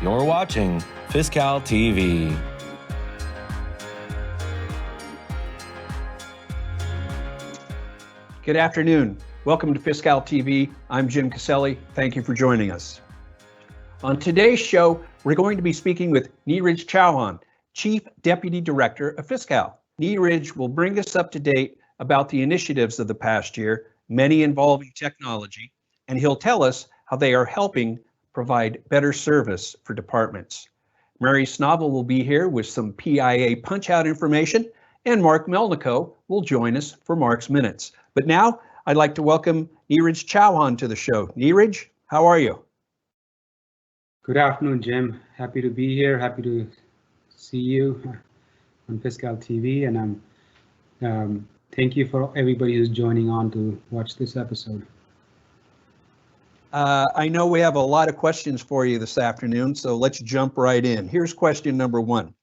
You're watching Fiscal TV. Good afternoon. Welcome to Fiscal TV. I'm Jim Caselli. Thank you for joining us. On today's show, we're going to be speaking with Neeraj Chauhan, Chief Deputy Director of Fiscal. Neeraj will bring us up to date about the initiatives of the past year, many involving technology, and he'll tell us how they are helping provide better service for departments. Mary Snovel will be here with some PIA Punchout information, and Mark Melnico will join us for Mark's Minutes. But now, I'd like to welcome Neeraj Chauhan to the show. Neeraj, how are you? Good afternoon, Jim. Happy to be here. Happy to see you on Fiscal TV, and thank you for everybody who's joining on to watch this episode. I know we have a lot of questions for you this afternoon, so let's jump right in. Here's question number one.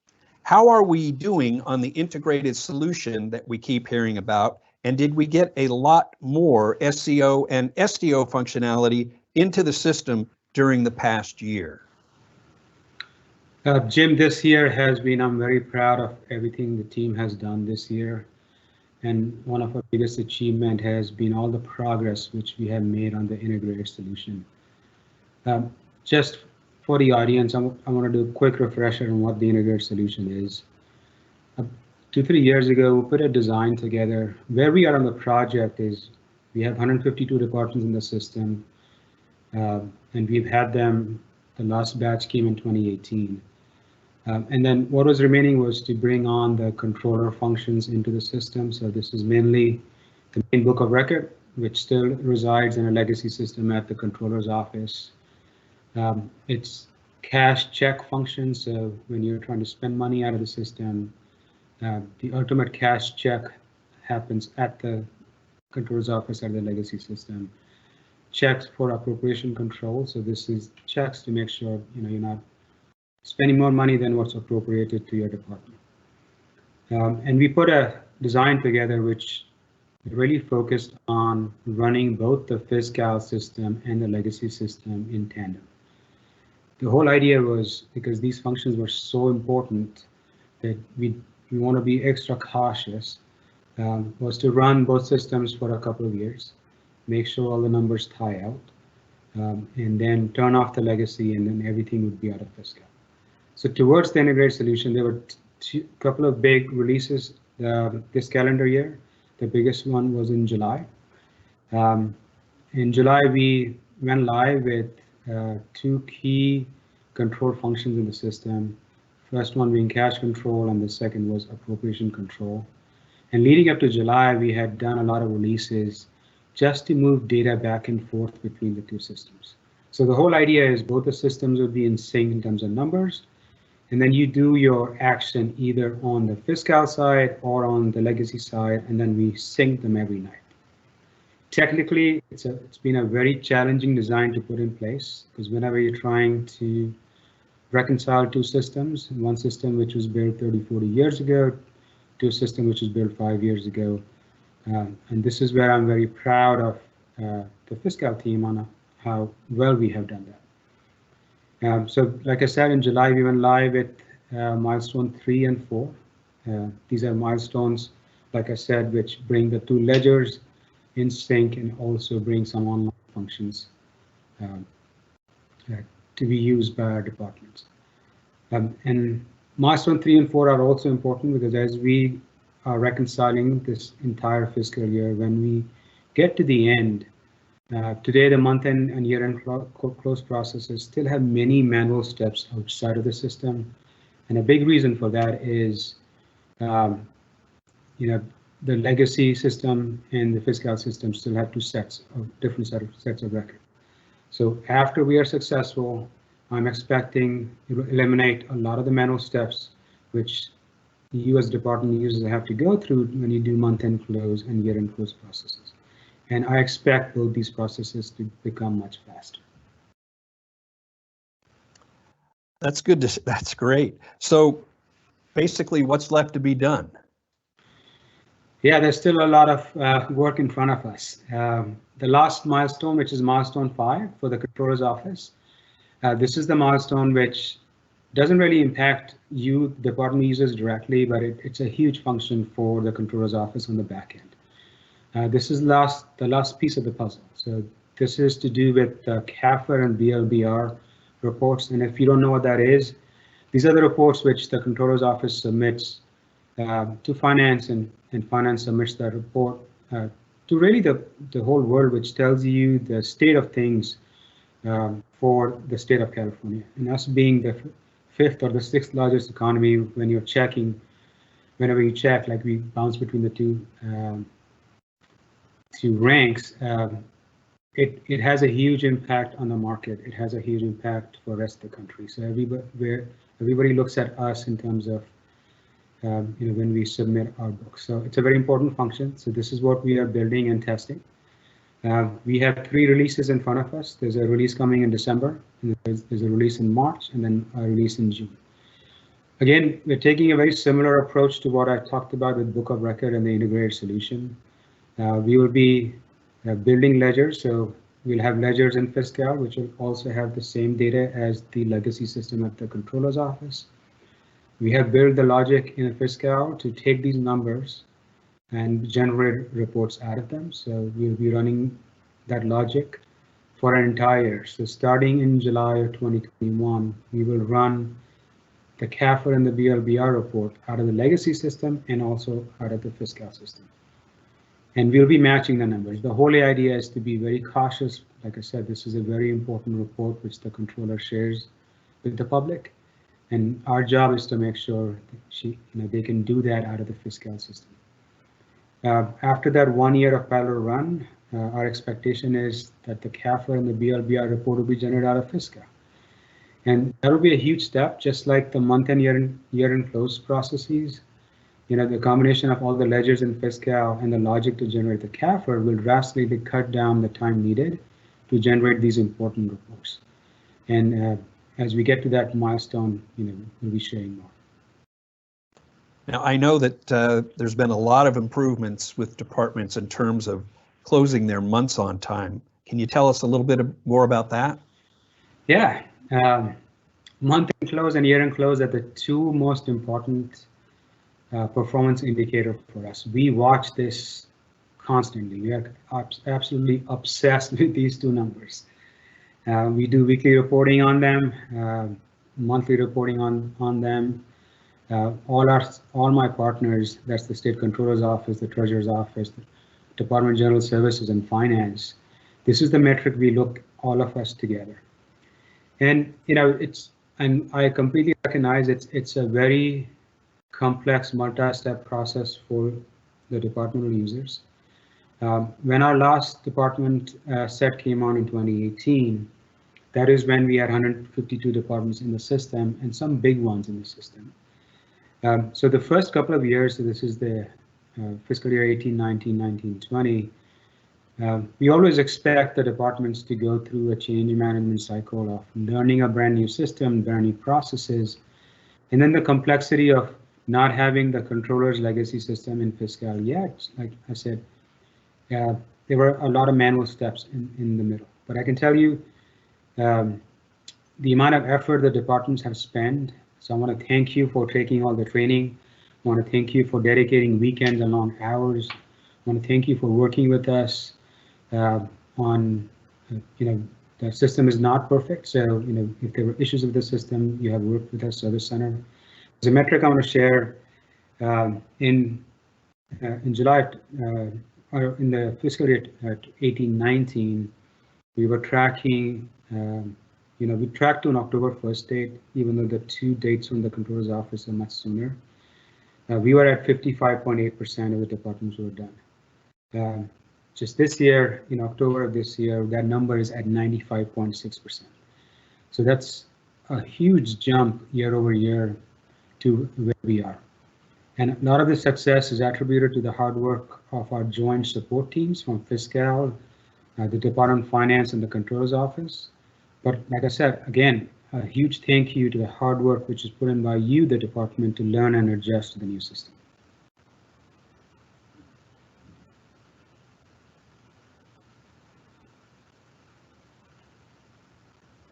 How are we doing on the integrated solution that we keep hearing about? And did we get a lot more SEO and SDO functionality into the system during the past year? Jim, this year has been, I'm very proud of everything the team has done this year. And one of our biggest achievement has been all the progress which we have made on the integrated solution. Just for the audience, I want to do a quick refresher on what the integrated solution is. 2-3 years ago, we put a design together. Where we are on the project is we have 152 departments in the system, and we've had them, the last batch came in 2018. And then what was remaining was to bring on the controller functions into the system. So this is mainly the main book of record, which still resides in a legacy system at the controller's office. It's cash check function. So when you're trying to spend money out of the system, the ultimate cash check happens at the controller's office at the legacy system. Checks for appropriation control. So this is checks to make sure you're not spending more money than what's appropriated to your department. And we put a design together which really focused on running both the Fiscal system and the legacy system in tandem. The whole idea was, because these functions were so important that we want to be extra cautious, was to run both systems for a couple of years, make sure all the numbers tie out, and then turn off the legacy, and then everything would be out of Fiscal. So towards the integrated solution, there were a couple of big releases this calendar year. The biggest one was in July. In July, we went live with 2 key control functions in the system. First one being cash control, and the second was appropriation control. And leading up to July, we had done a lot of releases just to move data back and forth between the 2 systems. So the whole idea is both the systems would be in sync in terms of numbers, and then you do your action either on the Fiscal side or on the legacy side, and then we sync them every night. Technically, it's been a very challenging design to put in place, because whenever you're trying to reconcile 2 systems, one system which was built 30-40 years ago to a system which was built 5 years ago, and this is where I'm very proud of the Fiscal team on how well we have done that. So like I said, in July, we went live with Milestone 3 and 4. These are milestones, like I said, which bring the 2 ledgers in sync and also bring some online functions to be used by our departments. And Milestone 3 and 4 are also important because as we are reconciling this entire fiscal year, when we get to the end, today the month-end and year-end close processes still have many manual steps outside of the system. And a big reason for that is the legacy system and the Fiscal system still have 2 different sets of record. So after we are successful, I'm expecting it will eliminate a lot of the manual steps which you as department users have to go through when you do month-end close and year-end close processes. And I expect both these processes to become much faster. That's good. That's great. So basically, what's left to be done? Yeah, there's still a lot of work in front of us. The last milestone, which is milestone 5 for the controller's office, This is the milestone which doesn't really impact you, department users directly, but it's a huge function for the controller's office on the back end. This is the last piece of the puzzle. So this is to do with the CAFR and BLBR reports. And if you don't know what that is, these are the reports which the controller's office submits to finance, and finance submits that report to really the whole world, which tells you the state of things for the state of California. And us being the fifth or the sixth largest economy, when you're checking, whenever you check, like we bounce between the two ranks, it has a huge impact on the market. It has a huge impact for the rest of the country. So everybody looks at us in terms of when we submit our books. So it's a very important function. So this is what we are building and testing. We have 3 releases in front of us. There's a release coming in December, and there's a release in March, and then a release in June. Again, we're taking a very similar approach to what I talked about with Book of Record and the integrated solution. We will be building ledgers, so we'll have ledgers in Fiscal, which will also have the same data as the legacy system at the controller's office. We have built the logic in Fiscal to take these numbers and generate reports out of them. So we'll be running that logic for an entire year. So starting in July of 2021, we will run the CAFR and the BLBR report out of the legacy system and also out of the Fiscal system. And we'll be matching the numbers. The whole idea is to be very cautious. Like I said, this is a very important report which the controller shares with the public. And our job is to make sure that they can do that out of the Fiscal system. After that 1 year of parallel run, our expectation is that the CAFR and the BLBR report will be generated out of Fiscal. And that will be a huge step, just like the month and year-end close processes. The combination of all the ledgers in Fiscal and the logic to generate the CAFR will drastically cut down the time needed to generate these important reports. And as we get to that milestone, we'll be sharing more. Now, I know that there's been a lot of improvements with departments in terms of closing their months on time. Can you tell us a little bit more about that? Yeah, month-end close and year-end close are the 2 most important performance indicator for us. We watch this constantly. We are absolutely obsessed with these 2 numbers. We do weekly reporting on them, monthly reporting on them. All my partners, that's the State Controller's Office, the Treasurer's Office, the Department of General Services, and Finance. This is the metric we look all of us together. And and I completely recognize it's a very complex multi-step process for the departmental users. When our last department set came on in 2018, that is when we had 152 departments in the system and some big ones in the system. So the first couple of years, so this is the fiscal year 18, 19, 19, 20, we always expect the departments to go through a change management cycle of learning a brand new system, brand new processes, and then the complexity of not having the controller's legacy system in Fiscal yet. Like I said, there were a lot of manual steps in the middle. But I can tell you the amount of effort the departments have spent. So I want to thank you for taking all the training. I want to thank you for dedicating weekends and long hours. I want to thank you for working with us on, the system is not perfect. So, if there were issues with the system, you have worked with our service center. There's a metric I want to share in July, or in the fiscal year 18-19, we were tracking, we tracked to an October 1st date, even though the 2 dates from the controller's office are much sooner. We were at 55.8% of the departments were done. Just this year, in October of this year, that number is at 95.6%. So that's a huge jump year over year to where we are. And a lot of the success is attributed to the hard work of our joint support teams from Fiscal, the Department of Finance, and the Controller's Office. But like I said, again, a huge thank you to the hard work which is put in by you, the department, to learn and adjust to the new system.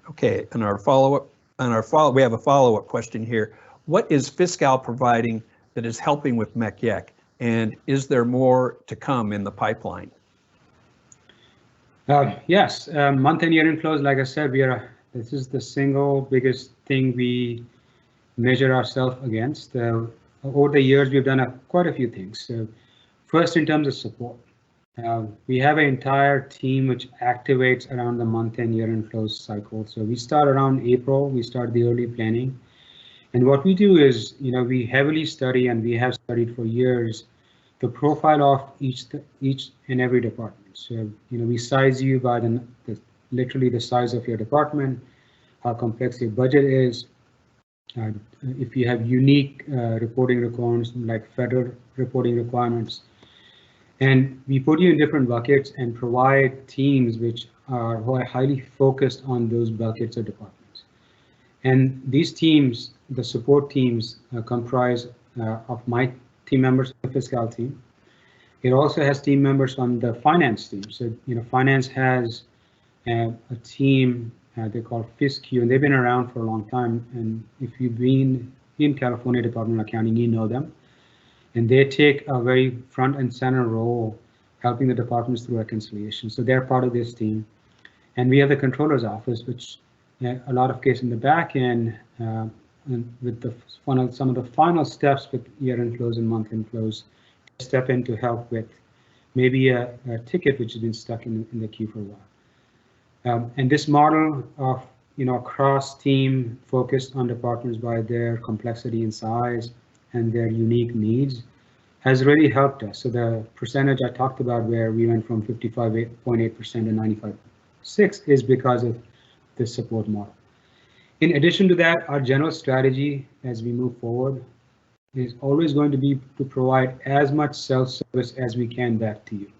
Okay, and we have a follow-up question here. What is Fiscal Providing that is helping with MECYEC, and is there more to come in the pipeline? Yes, month and year inflows, like I said, this is the single biggest thing we measure ourselves against. Over the years, we've done quite a few things. So first, in terms of support, we have an entire team which activates around the month and year inflows cycle. So we start around April, we start the early planning. And what we do is, we heavily study, and we have studied for years, the profile of each and every department. So, we size you by literally the size of your department, how complex your budget is, if you have unique reporting requirements like federal reporting requirements. And we put you in different buckets and provide teams who are highly focused on those buckets of departments. And these teams, the support teams, comprise of my team members, the fiscal team. It also has team members on the finance team. So, finance has a team they call FisQ, and they've been around for a long time. And if you've been in California Department of Accounting, you know them. And they take a very front and center role helping the departments through reconciliation. So they're part of this team. And we have the controller's office, which a lot of cases in the back end, and with some of the final steps with year inflows and month inflows, step in to help with maybe a ticket which has been stuck in the queue for a while. And this model of cross team focused on departments by their complexity and size and their unique needs has really helped us. So the percentage I talked about where we went from 55.8% to 95.6% is because of this support model. In addition to that, our general strategy as we move forward is always going to be to provide as much self-service as we can back to you.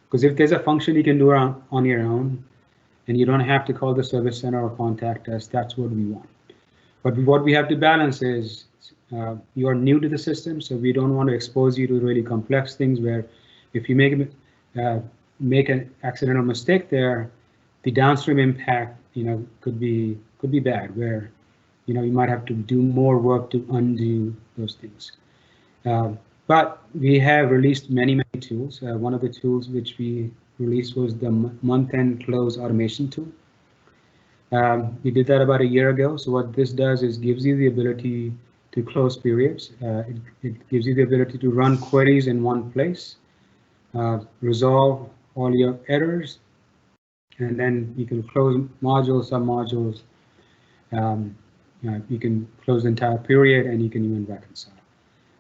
Because if there's a function you can do on your own and you don't have to call the service center or contact us, that's what we want. But what we have to balance is you are new to the system, so we don't want to expose you to really complex things where if you make an accidental mistake there, the downstream impact could be bad, where you might have to do more work to undo those things. But we have released many tools. One of the tools which we released was the month-end close automation tool. We did that about a year ago. So what this does is gives you the ability to close periods. It gives you the ability to run queries in one place, resolve all your errors, and then you can close modules, submodules. You can close the entire period, and you can even reconcile.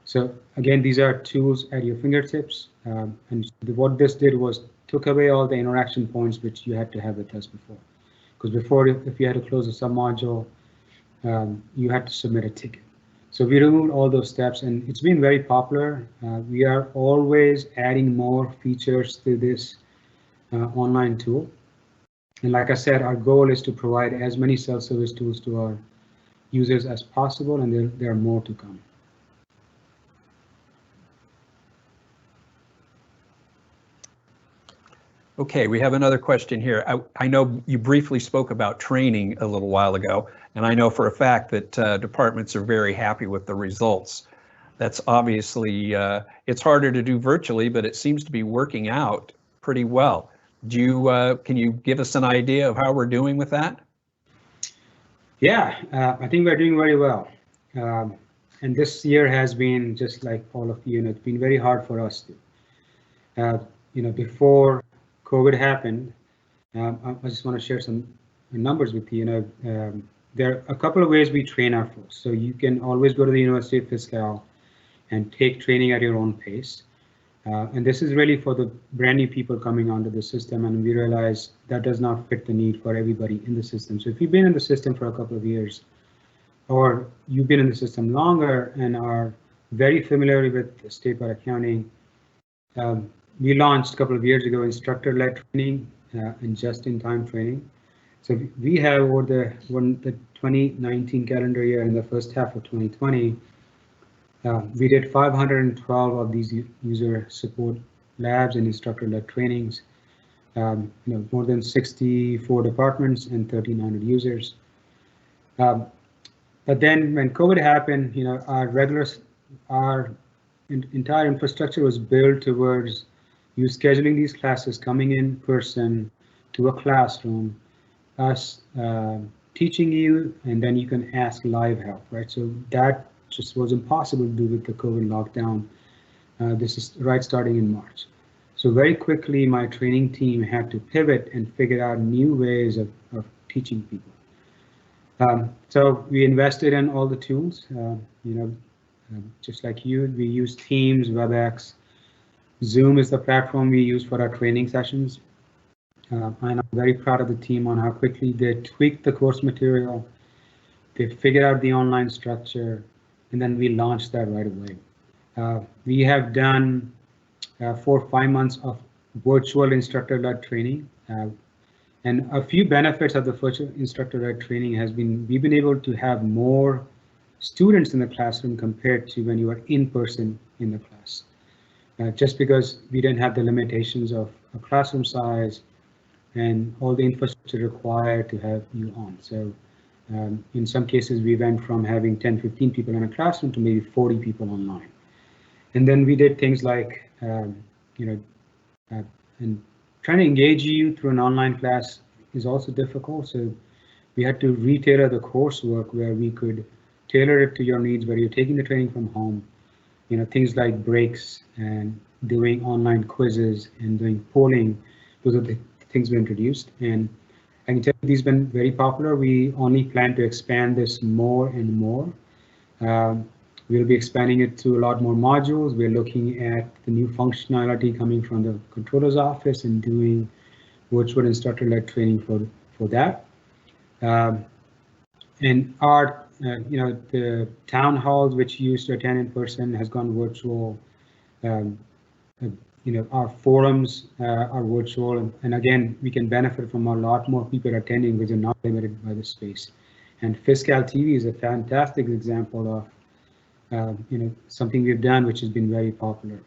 So again, these are tools at your fingertips. And what this did was took away all the interaction points which you had to have with us before. Because before, if you had to close a submodule, you had to submit a ticket. So we removed all those steps, and it's been very popular. We are always adding more features to this online tool. And like I said, our goal is to provide as many self-service tools to our users as possible, and there are more to come. Okay, we have another question here. I know you briefly spoke about training a little while ago, and I know for a fact that departments are very happy with the results. That's obviously, it's harder to do virtually, but it seems to be working out pretty well. Can you give us an idea of how we're doing with that? Yeah, I think we're doing very well. And this year has been just like all of you, it's been very hard for us to, before COVID happened, I just want to share some numbers with you. There are a couple of ways we train our folks. So you can always go to the University of Fiscal and take training at your own pace. And this is really for the brand new people coming onto the system, and we realize that does not fit the need for everybody in the system. So if you've been in the system for a couple of years, or you've been in the system longer and are very familiar with statewide accounting, we launched a couple of years ago instructor-led training and just-in-time training. So we have over the 2019 calendar year and the first half of 2020, we did 512 of these user support labs and instructor-led trainings. More than 64 departments and 1,300 users. But then when COVID happened, our entire infrastructure was built towards you scheduling these classes, coming in person to a classroom, us teaching you, and then you can ask live help, right? So that just was impossible to do with the COVID lockdown. This is right starting in March. So very quickly, my training team had to pivot and figure out new ways of teaching people. So we invested in all the tools, just like you, we use Teams, WebEx. Zoom is the platform we use for our training sessions. And I'm very proud of the team on how quickly they tweaked the course material. They figured out the online structure, and then we launched that right away. We have done 4 or 5 months of virtual instructor-led training. And a few benefits of the virtual instructor-led training has been, we've been able to have more students in the classroom compared to when you are in person in the class. Just because we didn't have the limitations of a classroom size and all the infrastructure required to have you on. So in some cases, we went from having 10, 15 people in a classroom to maybe 40 people online. And then we did things like, and trying to engage you through an online class is also difficult. So we had to retailor the coursework where we could tailor it to your needs, where you're taking the training from home, things like breaks and doing online quizzes and doing polling. Those are the things we introduced. And I can tell you these have been very popular. We only plan to expand this more and more. We'll be expanding it to a lot more modules. We're looking at the new functionality coming from the controller's office and doing virtual instructor-led training for that. And our, the town halls, which used to attend in person, has gone virtual. Our forums are virtual, and again, we can benefit from a lot more people attending, which are not limited by the space. And Fiscal TV is a fantastic example of something we've done which has been very popular.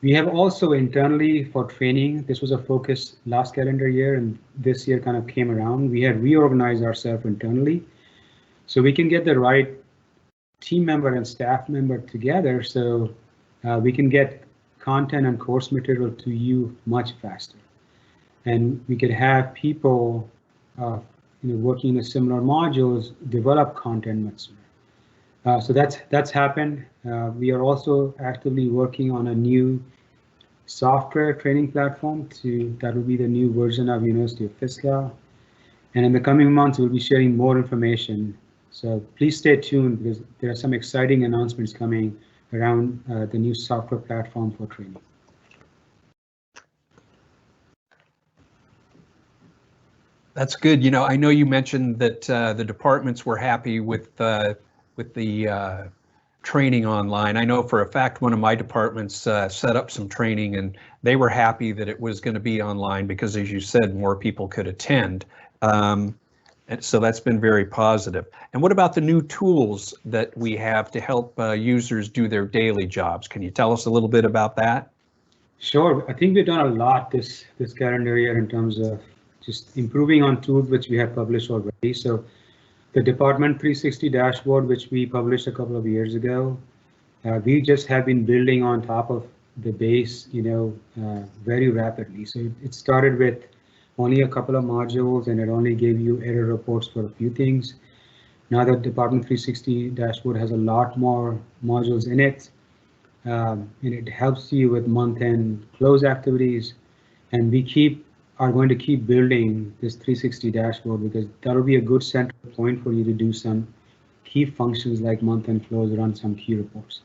We have also internally for training, this was a focus last calendar year, and this year kind of came around. We had reorganized ourselves internally so we can get the right team member and staff member together so we can get content and course material to you much faster. And we could have people working in similar modules develop content much sooner. So that's happened. We are also actively working on a new software training platform that will be the new version of University of Fiscal. And in the coming months, we'll be sharing more information. So please stay tuned because there are some exciting announcements coming around the new software platform for training. That's good. I know you mentioned that the departments were happy with the training online. I know for a fact one of my departments set up some training and they were happy that it was going to be online because, as you said, more people could attend. And so that's been very positive. And what about the new tools that we have to help users do their daily jobs? Can you tell us a little bit about that? Sure. I think we've done a lot this calendar year in terms of just improving on tools which we have published already. So the Department 360 dashboard, which we published a couple of years ago, we just have been building on top of the base, very rapidly. So it started with only a couple of modules and it only gave you error reports for a few things. Now the Department 360 dashboard has a lot more modules in it, and it helps you with month-end close activities. And we are going to keep building this 360 dashboard because that'll be a good central point for you to do some key functions like month-end close, run some key reports,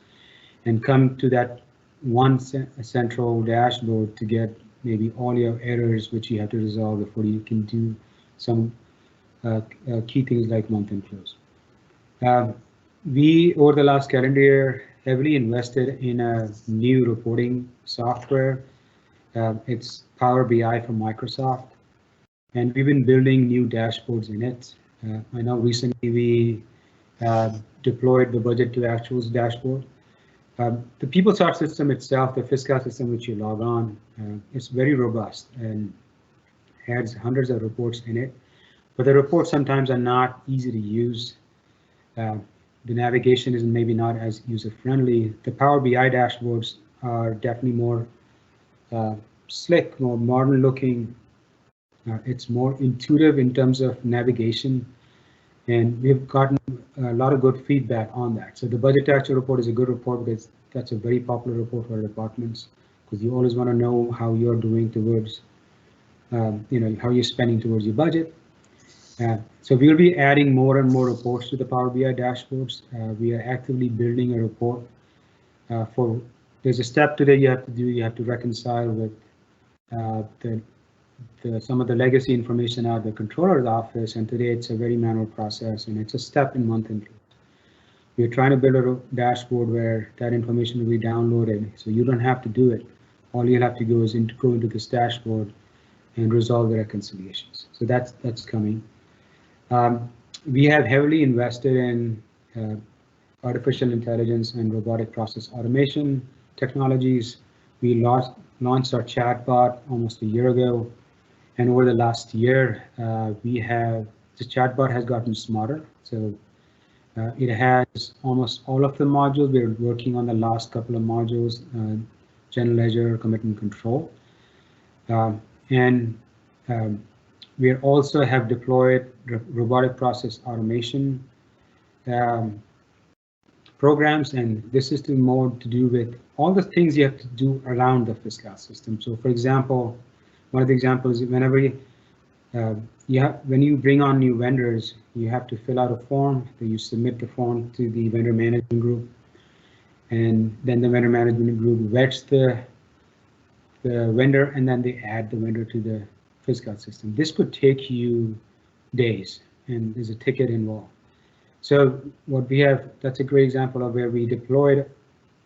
and come to that one central dashboard to get maybe all your errors which you have to resolve before you can do some key things like month-end close. We, over the last calendar year, heavily invested in a new reporting software. It's Power BI from Microsoft, and we've been building new dashboards in it. I know recently we deployed the budget to actuals dashboard, The PeopleSoft system itself, the fiscal system which you log on, it's very robust and has hundreds of reports in it, but the reports sometimes are not easy to use. The navigation is maybe not as user-friendly. The Power BI dashboards are definitely more slick, more modern-looking. It's more intuitive in terms of navigation, and we've gotten a lot of good feedback on that. So the budget actual report is a good report because that's a very popular report for departments, because you always want to know how you're doing towards, how you're spending towards your budget. So we'll be adding more and more reports to the Power BI dashboards. We are actively building a report there's a step today you have to do. You have to reconcile with some of the legacy information out of the controller's office, and today it's a very manual process, and it's a step in month-end close. We're trying to build a dashboard where that information will be downloaded, so you don't have to do it. All you'll have to do is go into this dashboard and resolve the reconciliations. So that's coming. We have heavily invested in artificial intelligence and robotic process automation technologies. We launched our chatbot almost a year ago, and over the last year, the chatbot has gotten smarter. So it has almost all of the modules. We're working on the last couple of modules, general ledger, commitment control, and we also have deployed robotic process automation programs, and this is more to do with all the things you have to do around the fiscal system. So, for example, one of the examples, whenever when you bring on new vendors, you have to fill out a form. That you submit the form to the vendor management group, and then the vendor management group vets the vendor, and then they add the vendor to the fiscal system. This could take you days, and there's a ticket involved. So what we have, that's a great example of where we deployed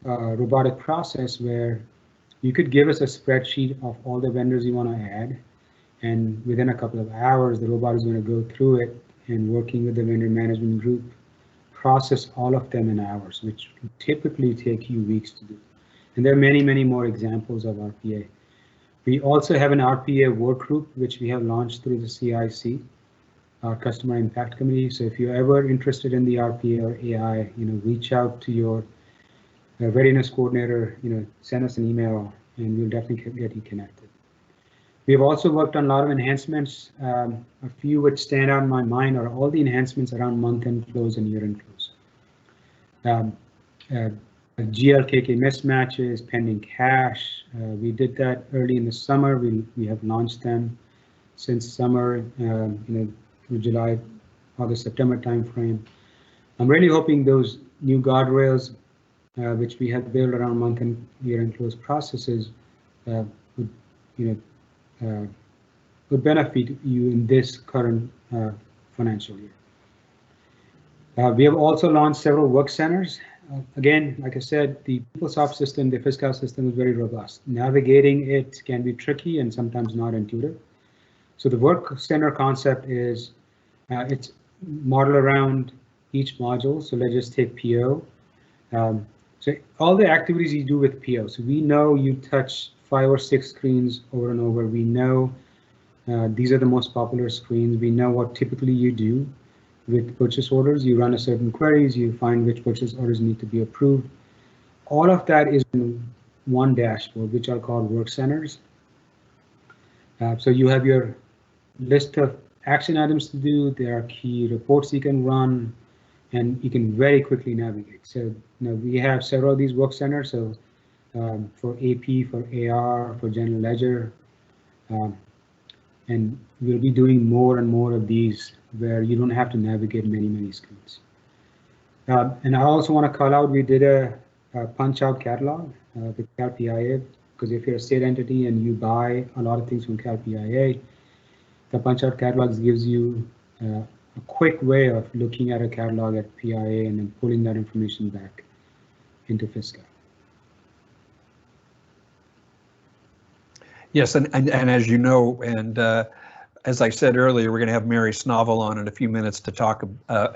a robotic process where you could give us a spreadsheet of all the vendors you want to add, and within a couple of hours, the robot is going to go through it and, working with the vendor management group, process all of them in hours, which typically take you weeks to do. And there are many, many more examples of RPA. We also have an RPA work group, which we have launched through the CIC, our Customer Impact Committee. So if you're ever interested in the RPA or AI, reach out to your readiness coordinator, send us an email, and we'll definitely get you connected. We have also worked on a lot of enhancements. A few which stand out in my mind are all the enhancements around month-end close and year-end close. GLKK mismatches, pending cash. We did that early in the summer. We have launched them since summer, through July, August, September timeframe. I'm really hoping those new guardrails, which we have built around month and year-end close processes, would benefit you in this current financial year. We have also launched several work centers. Again, like I said, the PeopleSoft system, the fiscal system, is very robust. Navigating it can be tricky and sometimes not intuitive. So the work center concept is it's modeled around each module. So let's just take PO. So all the activities you do with PO. So we know you touch 5 or 6 screens over and over. We know these are the most popular screens. We know what typically you do with purchase orders. You run a certain queries, you find which purchase orders need to be approved. All of that is in one dashboard, which are called work centers. So you have your list of action items to do. There are key reports you can run, and you can very quickly navigate. So we have several of these work centers. So for AP, for AR, for general ledger, and we'll be doing more and more of these where you don't have to navigate many screens. And I also want to call out, we did a punch-out catalog with CalPIA, because if you're a state entity and you buy a lot of things from CalPIA, the punch-out catalogs gives you a quick way of looking at a catalog at PIA and then pulling that information back into Fiscal. Yes, and as you know, and as I said earlier, we're going to have Mary Snovel on in a few minutes to talk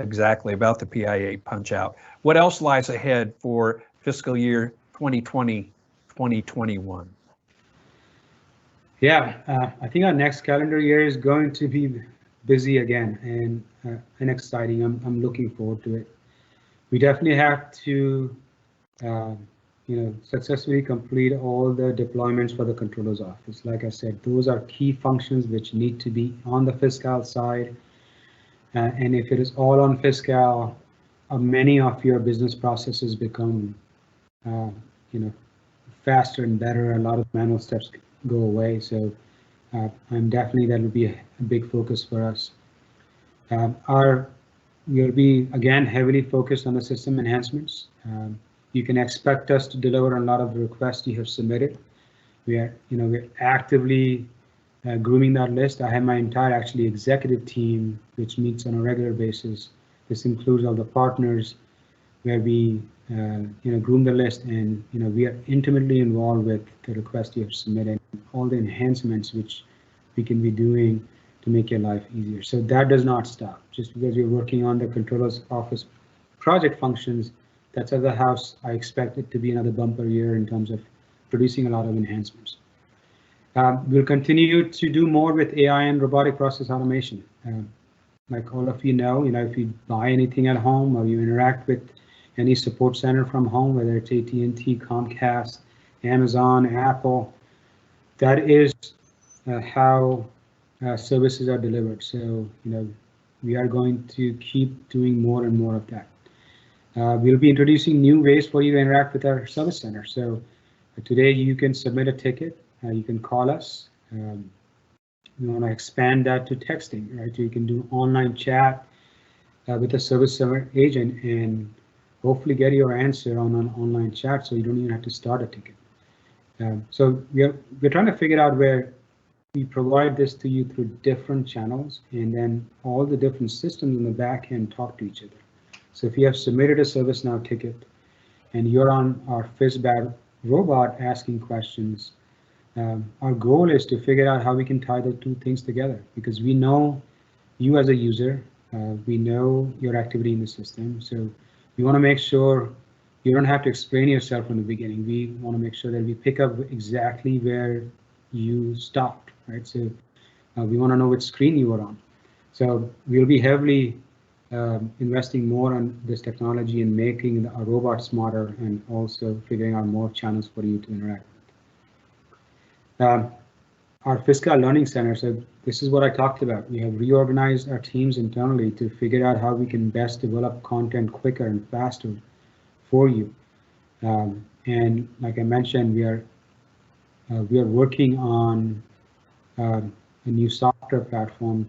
exactly about the PIA Punchout. What else lies ahead for fiscal year 2020-2021? Yeah, I think our next calendar year is going to be busy again and exciting. I'm looking forward to it. We definitely have to, successfully complete all the deployments for the controller's office. Like I said, those are key functions which need to be on the Fiscal side. And if it is all on Fiscal, many of your business processes become, faster and better. A lot of manual steps go away. So I'm definitely, that will be a big focus for us. We'll be again heavily focused on the system enhancements. You can expect us to deliver a lot of the requests you have submitted. We're actively grooming that list. I have my entire actually executive team, which meets on a regular basis. This includes all the partners, where we groom the list, and we are intimately involved with the request you have submitted, all the enhancements which we can be doing to make your life easier. So that does not stop. Just because you're working on the controller's office project functions, that's at the house. I expect it to be another bumper year in terms of producing a lot of enhancements. We'll continue to do more with AI and robotic process automation. Like all of you know, if you buy anything at home or you interact with any support center from home, whether it's AT&T, Comcast, Amazon, Apple, that is how services are delivered. So, we are going to keep doing more and more of that. We'll be introducing new ways for you to interact with our service center. So today you can submit a ticket, you can call us. We want to expand that to texting, right? So you can do online chat with a service center agent and hopefully get your answer on an online chat, so you don't even have to start a ticket. So we're trying to figure out where we provide this to you through different channels, and then all the different systems in the back end talk to each other. So if you have submitted a ServiceNow ticket and you're on our FizzBat robot asking questions, our goal is to figure out how we can tie the two things together, because we know you as a user, we know your activity in the system. So we want to make sure you don't have to explain yourself from the beginning. We want to make sure that we pick up exactly where you stopped, right? So we want to know which screen you were on. So we'll be heavily investing more on this technology and making our robot smarter, and also figuring out more channels for you to interact with. Our Fiscal Learning Center, so this is what I talked about. We have reorganized our teams internally to figure out how we can best develop content quicker and faster for you. And like I mentioned, we are working on a new software platform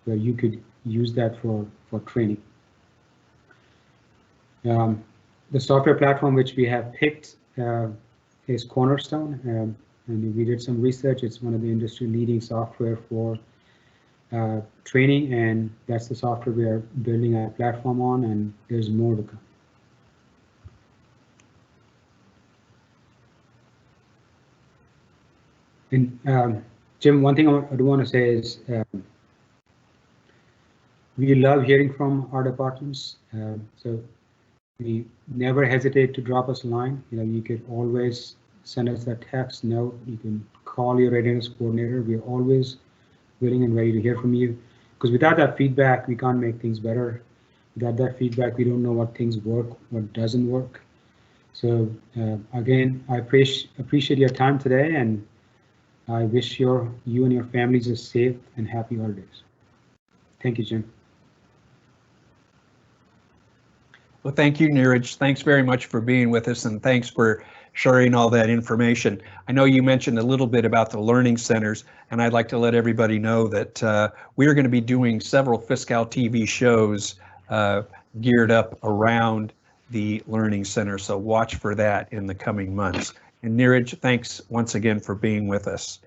where you could use that for training. The software platform which we have picked is Cornerstone, and we did some research. It's one of the industry leading software for training, and that's the software we are building our platform on, and there's more to come. And Jim, one thing I do want to say is we love hearing from our departments. So we never hesitate to drop us a line. You could always send us a text note. You can call your readiness coordinator. We're always willing and ready to hear from you, because without that feedback, we can't make things better. Without that feedback, we don't know what things work, what doesn't work. So again, I appreciate your time today, and I wish you and your families a safe and happy holidays. Thank you, Jim. Well, thank you, Neeraj. Thanks very much for being with us, and thanks for sharing all that information. I know you mentioned a little bit about the learning centers, and I'd like to let everybody know that we are going to be doing several Fiscal TV shows geared up around the learning center, so watch for that in the coming months. And Neeraj, thanks once again for being with us.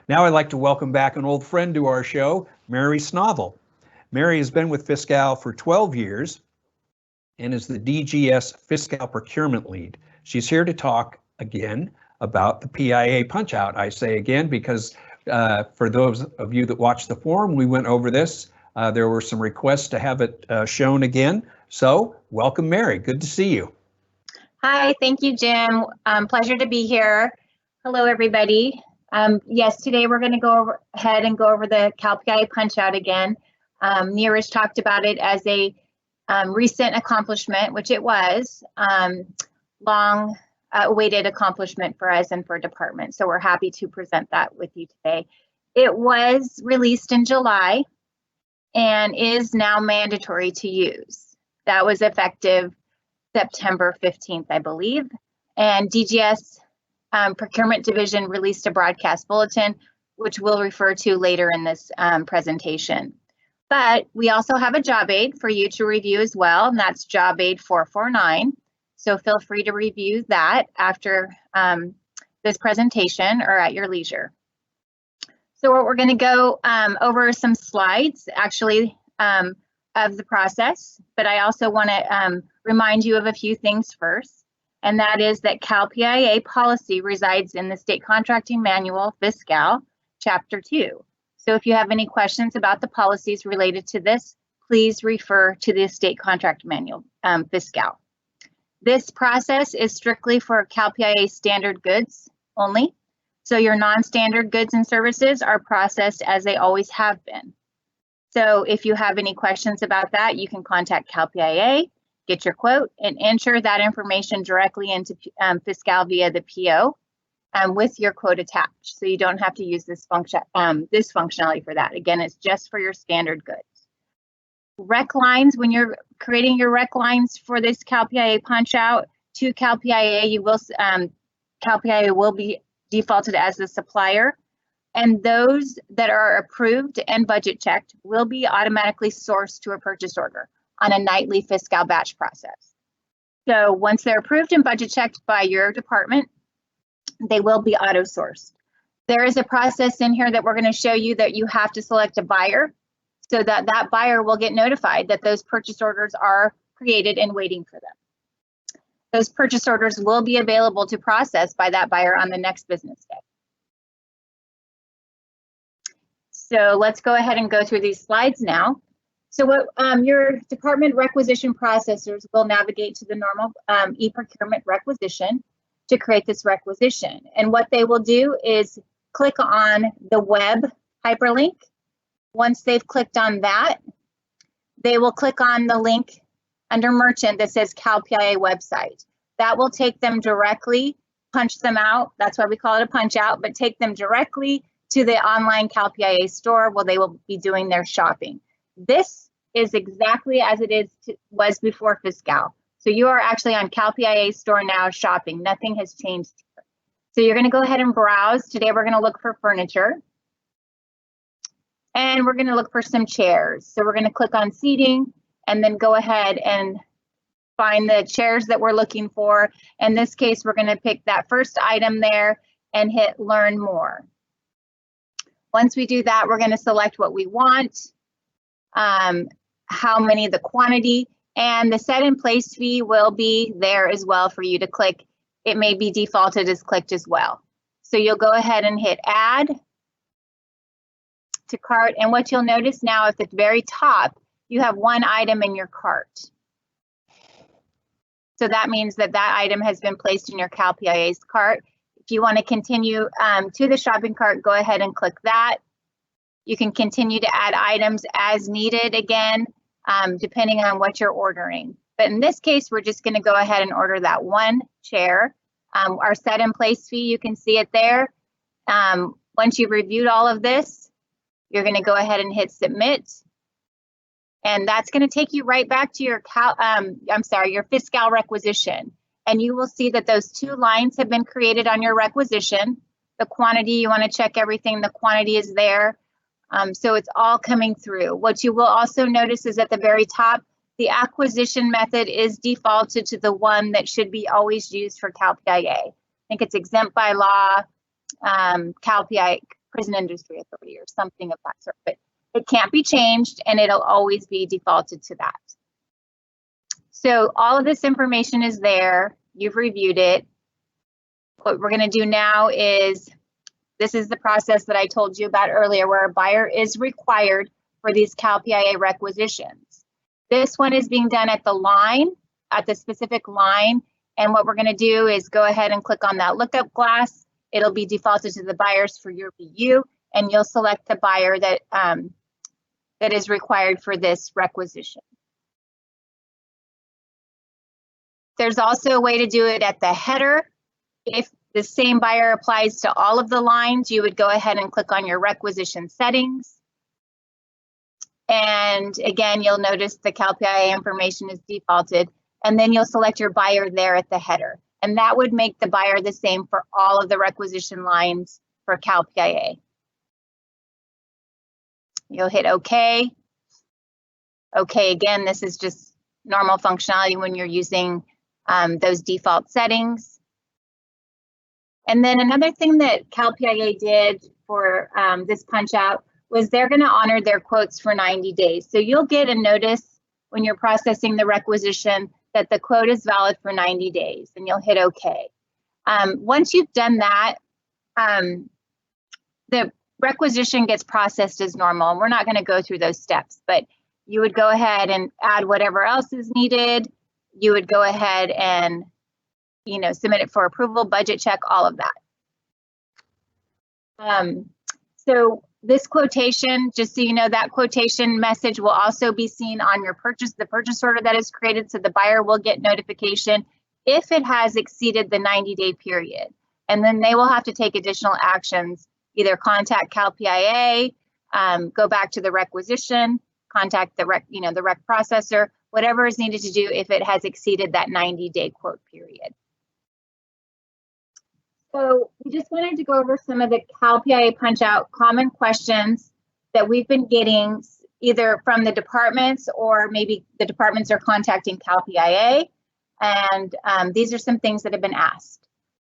Now I'd like to welcome back an old friend to our show, Mary Snovel. Mary has been with Fiscal for 12 years and is the DGS Fiscal Procurement Lead. She's here to talk again about the PIA Punchout. I say again because for those of you that watched the forum, we went over this. There were some requests to have it shown again. So welcome, Mary. Good to see you. Hi, thank you, Jim. Pleasure to be here. Hello, everybody. Yes, today we're going to go ahead and go over the CalPIA Punchout again. Neeraj talked about it as a recent accomplishment, which it was, long awaited accomplishment for us and for department. So we're happy to present that with you today. It was released in July and is now mandatory to use. That was effective September 15th, I believe. And DGS Procurement Division released a broadcast bulletin, which we'll refer to later in this presentation. But we also have a job aid for you to review as well, and that's job aid 449. So feel free to review that after this presentation or at your leisure. So what we're going to go over some slides, actually, of the process, but I also want to remind you of a few things first, and that is that CalPIA policy resides in the State Contracting Manual, Fiscal, Chapter 2. So if you have any questions about the policies related to this, please refer to the State Contract Manual, Fiscal. This process is strictly for CalPIA standard goods only, so your non-standard goods and services are processed as they always have been. So if you have any questions about that, you can contact CalPIA, get your quote, and enter that information directly into Fiscal via the PO with your quote attached. So you don't have to use this functionality for that. Again, it's just for your standard goods. Rec lines, when you're creating your rec lines for this CalPIA Punchout to CalPIA, CalPIA will be defaulted as the supplier. And those that are approved and budget checked will be automatically sourced to a purchase order on a nightly Fiscal batch process. So once they're approved and budget checked by your department, they will be auto-sourced. There is a process in here that we're going to show you that you have to select a buyer so that that buyer will get notified that those purchase orders are created and waiting for them. Those purchase orders will be available to process by that buyer on the next business day. So let's go ahead and go through these slides now. So what your department requisition processors will navigate to the normal e-procurement requisition to create this requisition. And what they will do is click on the web hyperlink. Once they've clicked on that, they will click on the link under merchant that says CalPIA website. That will take them directly, punch them out. That's why we call it a punch out, but take them directly to the online CalPIA store where they will be doing their shopping. This is exactly as it was before Fiscal. So you are actually on CalPIA store now shopping. Nothing has changed here. So you're going to go ahead and browse. Today we're going to look for furniture. And we're going to look for some chairs. So we're going to click on seating and then go ahead and find the chairs that we're looking for. In this case, we're going to pick that first item there and hit learn more. Once we do that, we're going to select what we want, how many, the quantity, and the set in place fee will be there as well for you to click. It may be defaulted as clicked as well. So you'll go ahead and hit add to cart. And what you'll notice now at the very top, you have one item in your cart. So that means that that item has been placed in your CalPIA's cart. If you want to continue to the shopping cart, go ahead and click that. You can continue to add items as needed again, depending on what you're ordering. But in this case, we're just going to go ahead and order that one chair. Our set in place fee, you can see it there. Once you've reviewed all of this, you're going to go ahead and hit submit. And that's going to take you right back to your your Fiscal requisition. And you will see that those two lines have been created on your requisition. The quantity, you want to check everything, the quantity is there. So it's all coming through. What you will also notice is at the very top, the acquisition method is defaulted to the one that should be always used for CalPIA. I think it's exempt by law, CalPIA, Prison Industry Authority or something of that sort. But it can't be changed and it'll always be defaulted to that. So all of this information is there. You've reviewed it. What we're going to do now is, this is the process that I told you about earlier where a buyer is required for these CalPIA requisitions. This one is being done at the line, at the specific line, And what we're going to do is go ahead and click on that lookup glass. It'll be defaulted to the buyers for your view, and you'll select the buyer that, that is required for this requisition. There's also a way to do it at the header. If the same buyer applies to all of the lines, you would go ahead and click on your requisition settings. And again, you'll notice the CalPIA information is defaulted, and then you'll select your buyer there at the header. And that would make the buyer the same for all of the requisition lines for CalPIA. You'll hit OK. OK, again, this is just normal functionality when you're using those default settings. And then another thing that CalPIA did for this punch out was they're going to honor their quotes for 90 days. So you'll get a notice when you're processing the requisition that the quote is valid for 90 days, and you'll hit OK. Once you've done that, the requisition gets processed as normal, and we're not going to go through those steps, but you would go ahead and add whatever else is needed. You would go ahead and, you know, submit it for approval, budget check, all of that. So this quotation, just so you know, that quotation message will also be seen on your the purchase order that is created, so the buyer will get notification if it has exceeded the 90-day period. And then they will have to take additional actions, either contact CalPIA, go back to the requisition, contact the rec processor, whatever is needed to do if it has exceeded that 90-day quote period. So we just wanted to go over some of the CalPIA Punchout common questions that we've been getting either from the departments, or maybe the departments are contacting CalPIA. And these are some things that have been asked.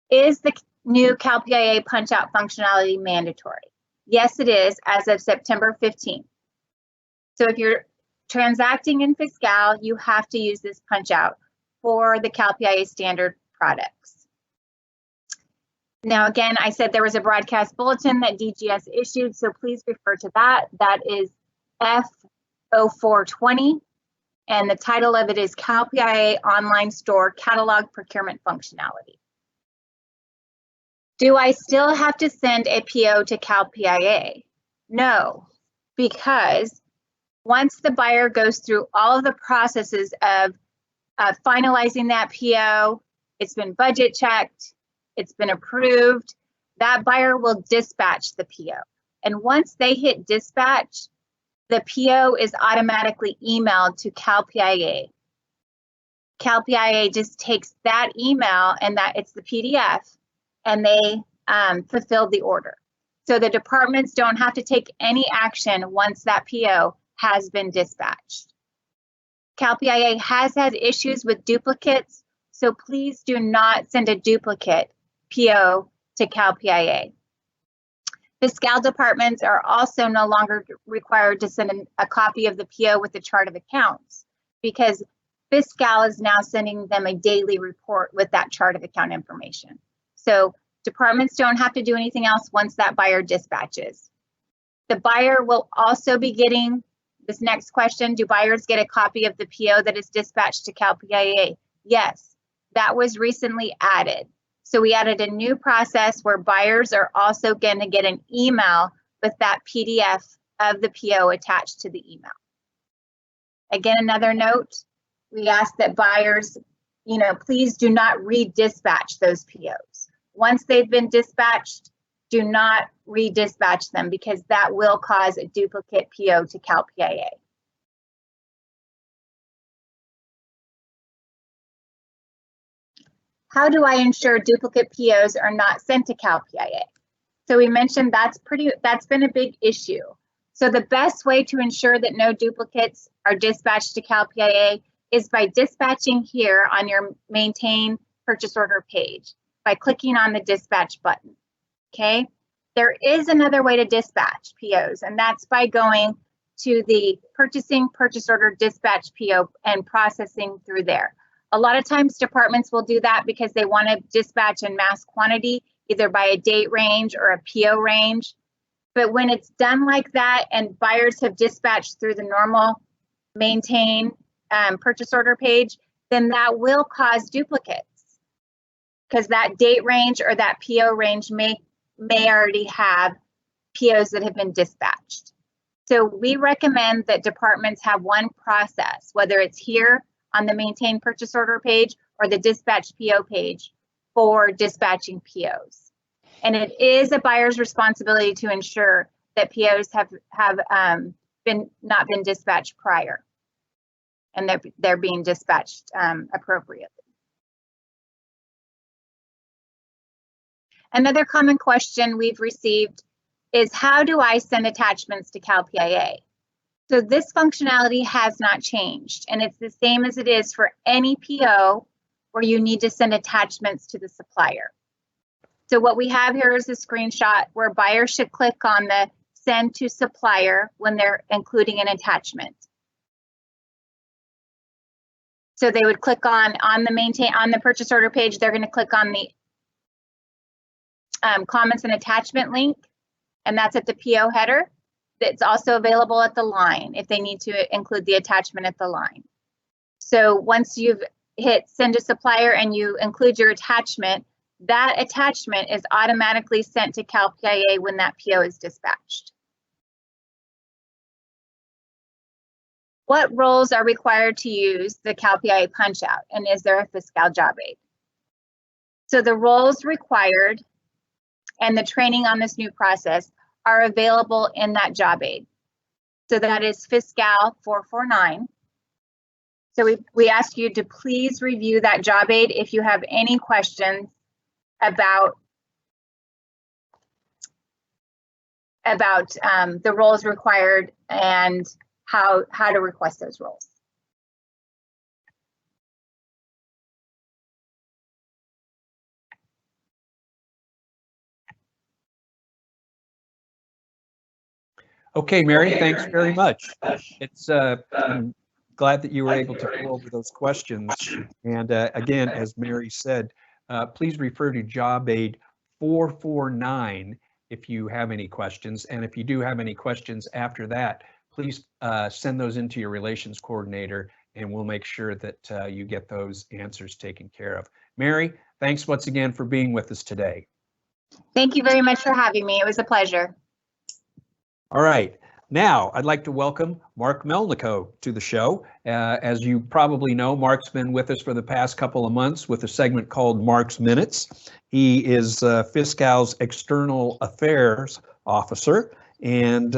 Is the new CalPIA Punchout functionality mandatory? Yes, it is as of September 15th. So if you're transacting in Fiscal, you have to use this Punchout for the CalPIA standard products. Now, again, I said there was a broadcast bulletin that DGS issued, so please refer to that. That is F0420, and the title of it is CalPIA Online Store Catalog Procurement Functionality. Do I still have to send a PO to CalPIA? No, because once the buyer goes through all of the processes of finalizing that PO, it's been budget checked, it's been approved, that buyer will dispatch the PO. And once they hit dispatch, the PO is automatically emailed to CalPIA. CalPIA just takes that email, and that it's the PDF, and they fulfill the order. So the departments don't have to take any action once that PO has been dispatched. CalPIA has had issues with duplicates, so please do not send a duplicate PO to CalPIA. Fiscal departments are also no longer required to send a copy of the PO with the chart of accounts, because Fiscal is now sending them a daily report with that chart of account information. So departments don't have to do anything else once that buyer dispatches. The buyer will also be getting this next question: do buyers get a copy of the PO that is dispatched to CalPIA? Yes, that was recently added. So we added a new process where buyers are also going to get an email with that PDF of the PO attached to the email. Again, another note, we ask that buyers, please do not redispatch those POs. Once they've been dispatched, do not redispatch them, because that will cause a duplicate PO to CalPIA. How do I ensure duplicate POs are not sent to CalPIA? So we mentioned that's been a big issue. So the best way to ensure that no duplicates are dispatched to CalPIA is by dispatching here on your maintain purchase order page by clicking on the dispatch button. Okay, there is another way to dispatch POs, and that's by going to the purchasing purchase order dispatch PO and processing through there. A lot of times departments will do that because they want to dispatch in mass quantity, either by a date range or a PO range. But when it's done like that and buyers have dispatched through the normal maintain purchase order page, then that will cause duplicates. because that date range or that PO range may already have POs that have been dispatched. So we recommend that departments have one process, whether it's here on the maintain purchase order page or the dispatch PO page for dispatching POs. And it is a buyer's responsibility to ensure that POs have not been dispatched prior, and they're being dispatched appropriately. Another common question we've received is, how do I send attachments to CalPIA? So this functionality has not changed, and it's the same as it is for any PO where you need to send attachments to the supplier. So what we have here is a screenshot where buyers should click on the send to supplier when they're including an attachment. So they would click on the purchase order page, they're going to click on the comments and attachment link, and that's at the PO header. It's also available at the line if they need to include the attachment at the line. So once you've hit send to supplier and you include your attachment, that attachment is automatically sent to CalPIA when that PO is dispatched. What roles are required to use the CalPIA Punchout, and is there a Fiscal job aid? So the roles required and the training on this new process are available in that job aid. So that is Fiscal 449. So we ask you to please review that job aid if you have any questions about the roles required and how to request those roles. Okay, Mary, thanks very much. It's I'm glad that you were able to go over those questions. And again, as Mary said, please refer to job aid 449 if you have any questions. And if you do have any questions after that, please send those into your relations coordinator, and we'll make sure that you get those answers taken care of. Mary, thanks once again for being with us today. Thank you very much for having me. It was a pleasure. All right, now I'd like to welcome Mark Melnico to the show. As you probably know, Mark's been with us for the past couple of months with a segment called Mark's Minutes. He is Fiscal's External Affairs Officer, and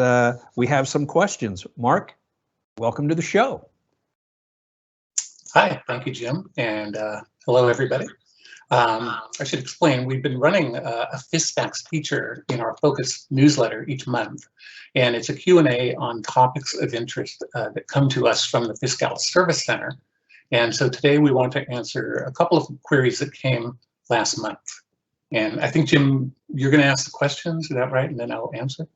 we have some questions. Mark, welcome to the show. Hi, thank you, Jim, and hello, everybody. I should explain, we've been running a FisFacts feature in our Focus newsletter each month, and it's a Q&A on topics of interest that come to us from the Fiscal Service Center. And so today we want to answer a couple of queries that came last month. And I think, Jim, you're going to ask the questions, is that right? And then I'll answer.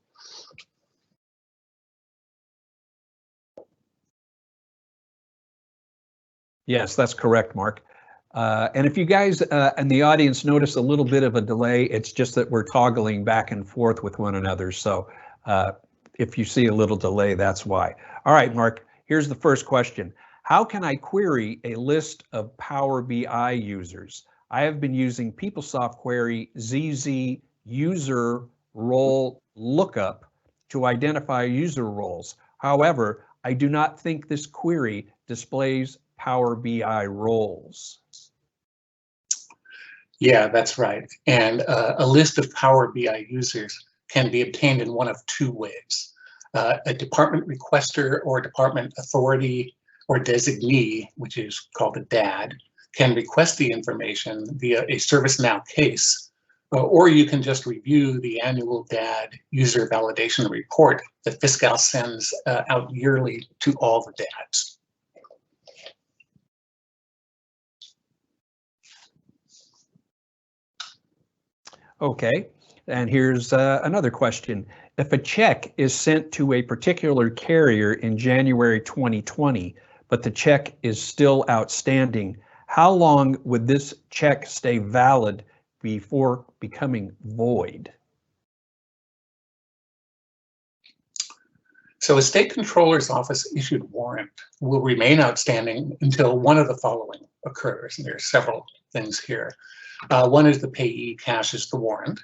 Yes, that's correct, Mark. And if you guys in the audience notice a little bit of a delay, it's just that we're toggling back and forth with one another. So if you see a little delay, that's why. All right, Mark, here's the first question. How can I query a list of Power BI users? I have been using PeopleSoft Query ZZ user role lookup to identify user roles. However, I do not think this query displays Power BI roles. Yeah, that's right. And a list of Power BI users can be obtained in one of two ways. A department requester or department authority or designee, which is called a DAD, can request the information via a ServiceNow case, or you can just review the annual DAD user validation report that Fiscal sends out yearly to all the DADs. Okay, and here's another question. If a check is sent to a particular carrier in January 2020, but the check is still outstanding, how long would this check stay valid before becoming void? So a state controller's office issued warrant will remain outstanding until one of the following occurs. And there are several things here. One is the payee cashes the warrant,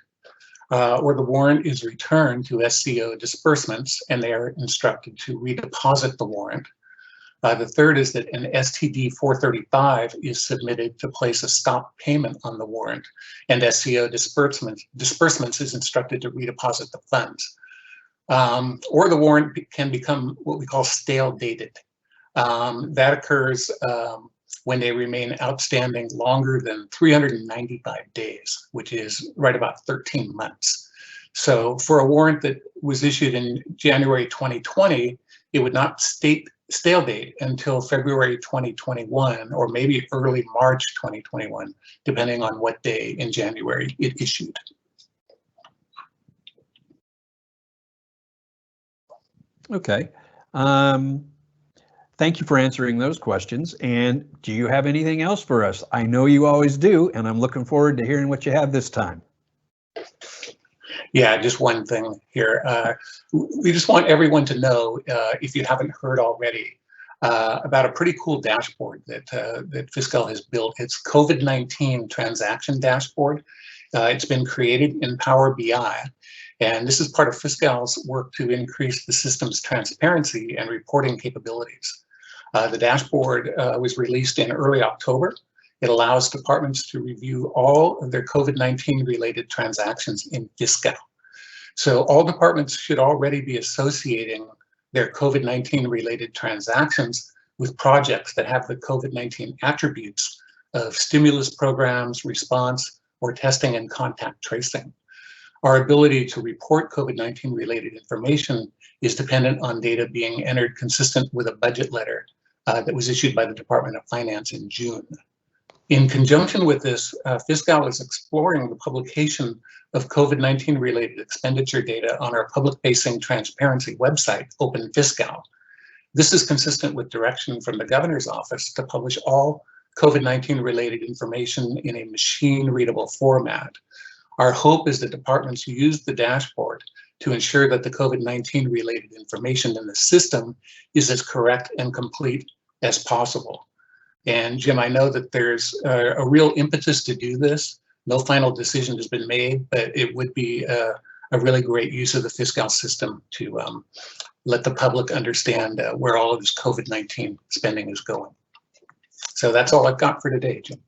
or the warrant is returned to SCO disbursements and they are instructed to redeposit the warrant. The third is that an STD 435 is submitted to place a stop payment on the warrant, and SCO disbursements is instructed to redeposit the funds. Or the warrant can become what we call stale dated. That occurs when they remain outstanding longer than 395 days, which is right about 13 months. So for a warrant that was issued in January 2020, it would not state stale date until February 2021 or maybe early March 2021, depending on what day in January it issued. Okay. Thank you for answering those questions. And do you have anything else for us? I know you always do, and I'm looking forward to hearing what you have this time. Yeah, just one thing here. We just want everyone to know, if you haven't heard already, about a pretty cool dashboard that Fiscal has built. It's COVID-19 transaction dashboard. It's been created in Power BI. And this is part of Fiscal's work to increase the system's transparency and reporting capabilities. The dashboard was released in early October. It allows departments to review all of their COVID-19 related transactions in Fiscal. So all departments should already be associating their COVID-19 related transactions with projects that have the COVID-19 attributes of stimulus programs, response, or testing and contact tracing. Our ability to report COVID-19 related information is dependent on data being entered consistent with a budget letter that was issued by the Department of Finance in June. In conjunction with this, Fiscal is exploring the publication of COVID-19 related expenditure data on our public-facing transparency website, Open Fiscal. This is consistent with direction from the Governor's Office to publish all COVID-19 related information in a machine-readable format. Our hope is that departments use the dashboard to ensure that the COVID-19 related information in the system is as correct and complete as possible. And Jim, I know that there's a real impetus to do this. No final decision has been made, but it would be a really great use of the Fiscal system to let the public understand where all of this COVID-19 spending is going. So that's all I've got for today, Jim.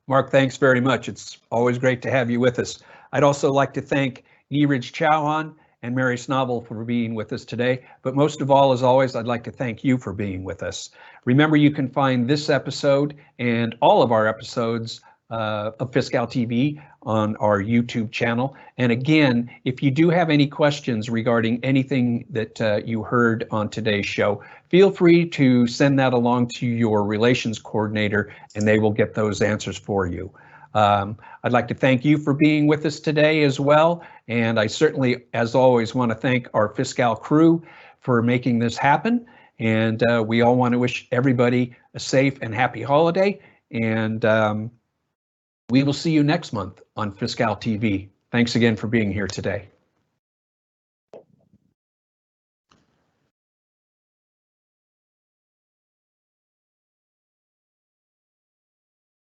Mark, thanks very much. It's always great to have you with us. I'd also like to thank Neeraj Chauhan and Mary Snovel for being with us today. But most of all, as always, I'd like to thank you for being with us. Remember, you can find this episode and all of our episodes of Fiscal TV on our YouTube channel. And again, if you do have any questions regarding anything that you heard on today's show, feel free to send that along to your relations coordinator and they will get those answers for you. I'd like to thank you for being with us today as well. And I certainly, as always, want to thank our Fiscal crew for making this happen. And we all want to wish everybody a safe and happy holiday. And we will see you next month on Fiscal TV. Thanks again for being here today.